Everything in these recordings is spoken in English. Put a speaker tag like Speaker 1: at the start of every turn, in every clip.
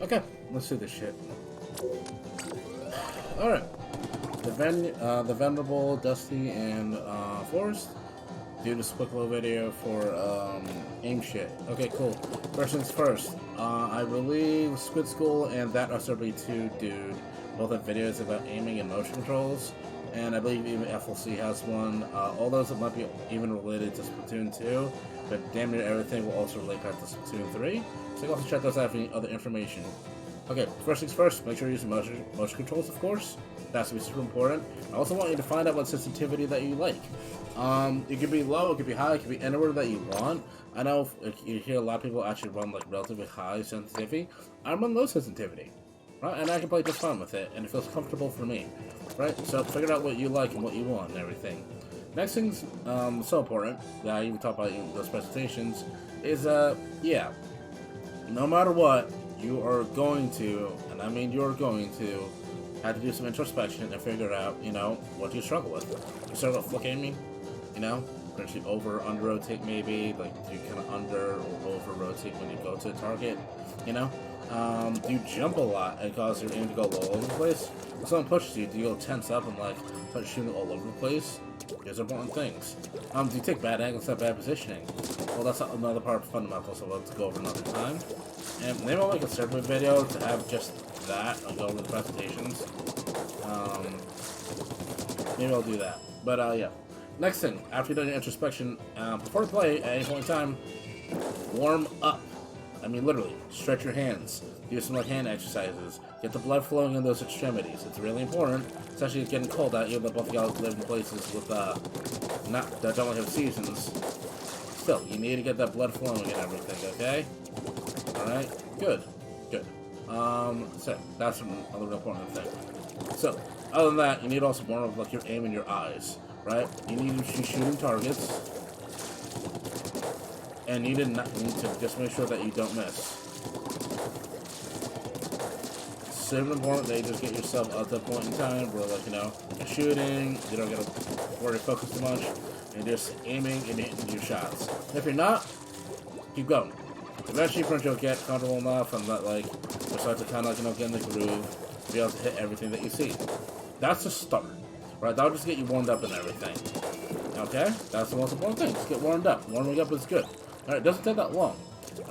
Speaker 1: Okay, let's do this shit. Alright. The Venerable Dusty and Forrest do this quick little video for aim shit. Okay, cool. First things first. I believe Squid School and That SRB2 dude both have videos about aiming and motion controls. And I believe even FLC has one. All those that might be even related to Splatoon 2, but damn near everything will also relate back to Splatoon 3. So you can also check those out for any other information. Okay, first things first, make sure you're using motion controls, of course. That's going to be super important. I also want you to find out what sensitivity that you like. It could be low, it could be high, it could be anywhere that you want. I know you hear a lot of people actually run like relatively high sensitivity. I run low sensitivity, right? And I can play just fine with it, and it feels comfortable for me, right? So figure out what you like and what you want and everything. Next thing's so important that I even talk about in those presentations is yeah, no matter what, you are going to, and I mean you're going to, have to do some introspection and figure out, you know, what you struggle with. You struggle with flick aiming, you know, potentially over, under rotate maybe, like do you kind of under or over rotate when you go to a target, you know? Do you jump a lot and cause your aim to go all over the place? If someone pushes you, do you go tense up and like start shooting all over the place? These are important things. Do you take bad angles, have bad positioning? Well, that's another part of fundamentals, so we'll have to go over another time. And maybe I'll make a separate video to have just that and go over the presentations. Maybe I'll do that. But yeah. Next thing, after you've done your introspection, before you play, at any point in time, warm up. I mean, literally, stretch your hands. Do some like hand exercises. Get the blood flowing in those extremities. It's really important, especially it's getting cold out. Even though both of y'all live in places with that don't have seasons. Still, you need to get that blood flowing and everything. Okay. All right. Good. Good. So that's another important thing. So, other than that, you need also more of like your aim in your eyes, right? You need to be shooting targets, and you need to just make sure that you don't miss. Super important that you just get yourself at that point in time where, like, you know, you're shooting, you don't gotta worry focus too much, and you're just aiming and hitting your shots. And if you're not, keep going. Eventually, you'll get comfortable enough and that, like, you'll start to kind of, like, you know, get in the groove, be able to hit everything that you see. That's the start, right? That'll just get you warmed up and everything. Okay? That's the most important thing. Just get warmed up. Warming up is good. Alright, it doesn't take that long.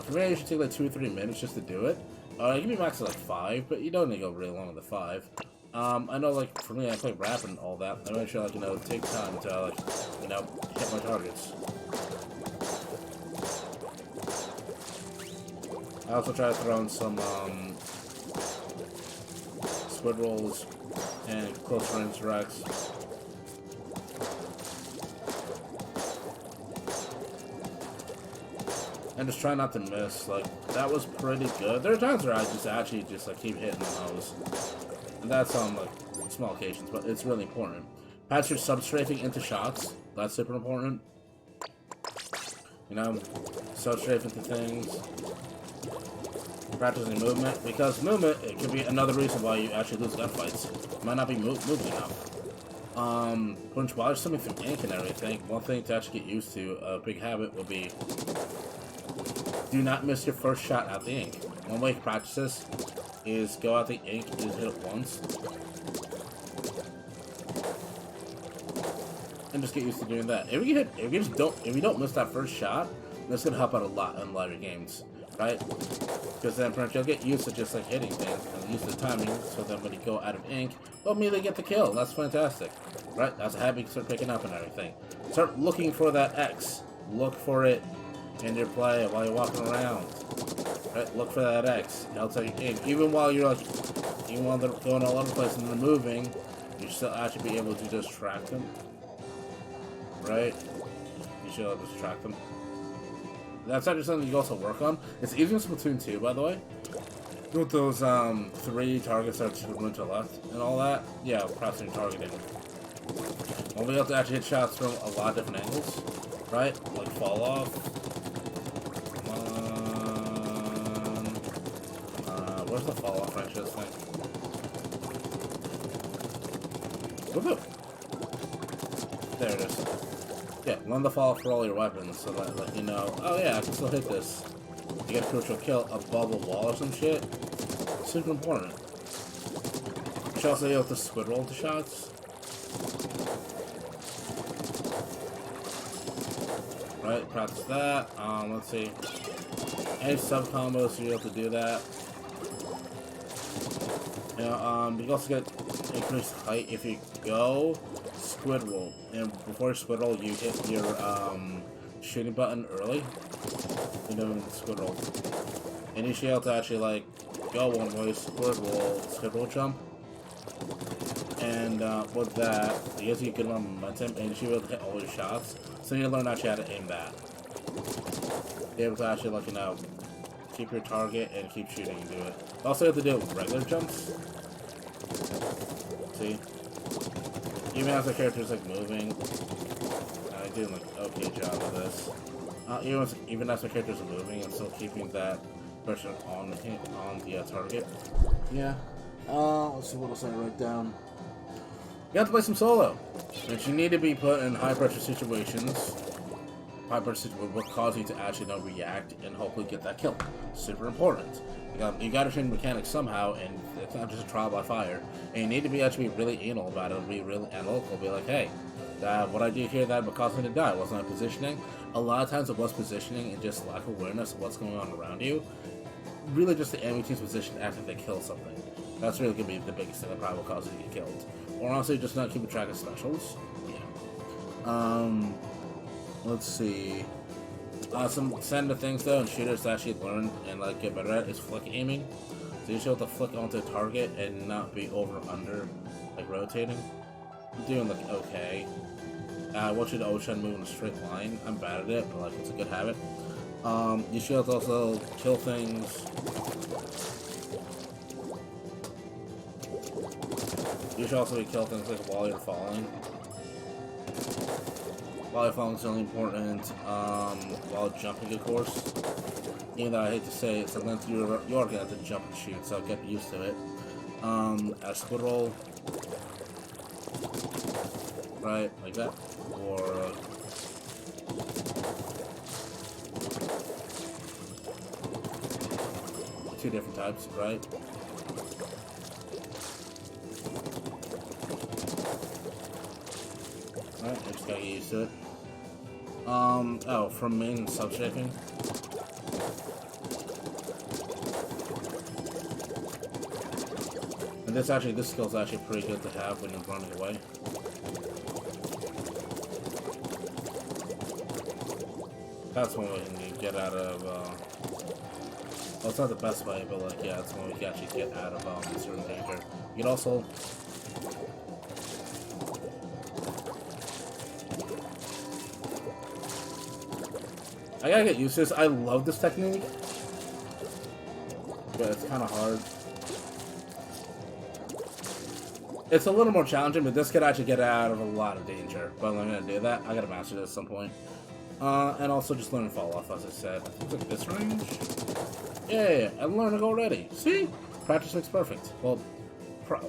Speaker 1: For me, it should take like 2 or 3 minutes just to do it. It can be max at like 5, but you don't need to go really long with the 5. I know, like, for me, I play rap and all that. I make sure, like, you know, take time to, like, you know, hit my targets. I also try to throw in some, squid rolls and close range racks. And just try not to miss. Like, that was pretty good. There are times where I just actually just like keep hitting those. And that's on like small occasions, but it's really important. Patch your substrafing into shots. That's super important. You know, substrafe into things. Practicing movement, because movement, it could be another reason why you actually lose gunfights. You might not be moving enough. While you're swimming through ink and everything, one thing to actually get used to, a big habit would be, do not miss your first shot out the ink. One way to practice this is go out the ink and hit it once. And just get used to doing that. If you don't miss that first shot, that's gonna help out a lot in lighter games. Right? Because then you'll get used to just like hitting things and used to timing, so that when you go out of ink, they'll immediately get the kill. That's fantastic. Right? That's a habit you can start picking up and everything. Start looking for that X. Look for it in your play while you're walking around. Right? Look for that X. It'll tell you ink. Even while you're like, even while they're going all over the place and they're moving, you still actually be able to just track them. Right? You should be able to just track them. That's actually something you can also work on. It's easier in Splatoon 2, by the way. With those 3 targets that are to the right to left and all that. Yeah, pressing targeting. We'll be able to actually hit shots from a lot of different angles, right? Like fall off. Come on. Where's the fall off range of this thing? Woohoo! There it is. Yeah, learn the fall for all your weapons so that let you know, oh yeah, I can still hit this. You get a crucial kill above a wall or some shit. super important. You should also be able to squid roll the shots. Right, practice that. Let's see. Any sub combos, you're able to do that. You know, you also get increased height if you go squid roll. And before you squid roll, you hit your shooting button early. You know, squid roll. And you should be able to actually like go one way, squid roll jump. And with that, it gives you a good amount of momentum, and you should be able to hit all your shots. So you learn actually how to aim that. Be able to actually, like, you know, keep your target and keep shooting and do it. Also, you have to do regular jumps. See? Even as the character's like moving, I do like okay job of this. Even as the characters are moving, I'm still keeping that pressure on the target. Yeah. Let's see what else I write down. You have to play some solo, but you need to be put in high pressure situations. High pressure situations will cause you to actually not react and hopefully get that kill. Super important. You got to train mechanics somehow, and it's not just a trial by fire. And you need to be actually really anal about it, and be really analytical. Be like, hey, what I did here that caused me to die wasn't my positioning. A lot of times it was positioning and just lack of awareness of what's going on around you. Really, just the enemy team's position after they kill something. That's really going to be the biggest thing that probably will cause you to get killed. Or honestly, just not keeping track of specials. Yeah. Let's see. Some standard things though, and shooters to actually learn and like get better at is flick aiming. So you should be able to flick onto a target and not be over under, like rotating. I'm doing like okay. I want you to always try to move in a straight line. I'm bad at it, but like it's a good habit. You should also kill things. You should also kill things like while you're falling. While you're falling is really important. While jumping, of course. Even though I hate to say it, sometimes you are going to have to jump and shoot, so get used to it. A squid roll. Right, like that. Or two different types, right? Alright, I just gotta get used to it. Oh, from main and sub-shaping. And this skill's actually pretty good to have when you're running away. That's one way you can get out of, well, it's not the best way, but like, yeah, it's one way you can actually get out of certain danger. You can also I gotta get used to this. I love this technique, but it's kind of hard. It's a little more challenging, but this could actually get out of a lot of danger. But I'm gonna do that. I gotta master this at some point. And also just learn to fall off, as I said. I think like this range. Yeah, I'm learning already. See? Practice makes perfect. Well,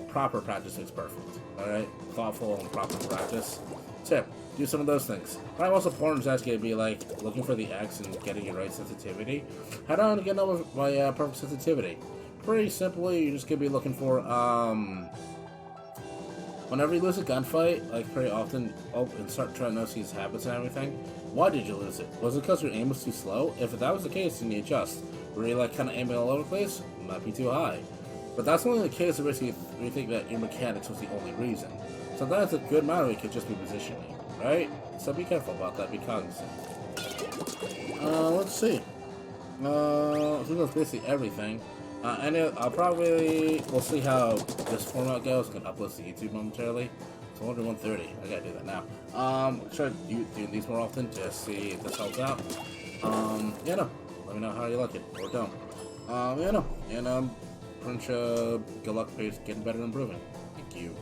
Speaker 1: proper practice makes perfect. Alright? Thoughtful and proper practice. Tip. Do some of those things. Probably most important is actually going to be like looking for the X and getting your right sensitivity. How do I get over my perfect sensitivity? Pretty simply, you're just going to be looking for, whenever you lose a gunfight, like pretty often, and start trying to notice his habits and everything. Why did you lose it? Was it because your aim was too slow? If that was the case, then you adjust. Were you like kind of aiming all over the place? It might be too high. But that's only the case if you think that your mechanics was the only reason. Sometimes a good amount of it could just be positioning. Right? So be careful about that, be cognizant. Let's see. I think that's basically everything. And we'll see how this format goes. I'm gonna upload to YouTube momentarily. It's only 1:30. I gotta do that now. Try doing these more often to see if this helps out. Yeah, no. Let me know how you like it, or don't. Yeah, no. And, good luck, please, getting better and improving. Thank you.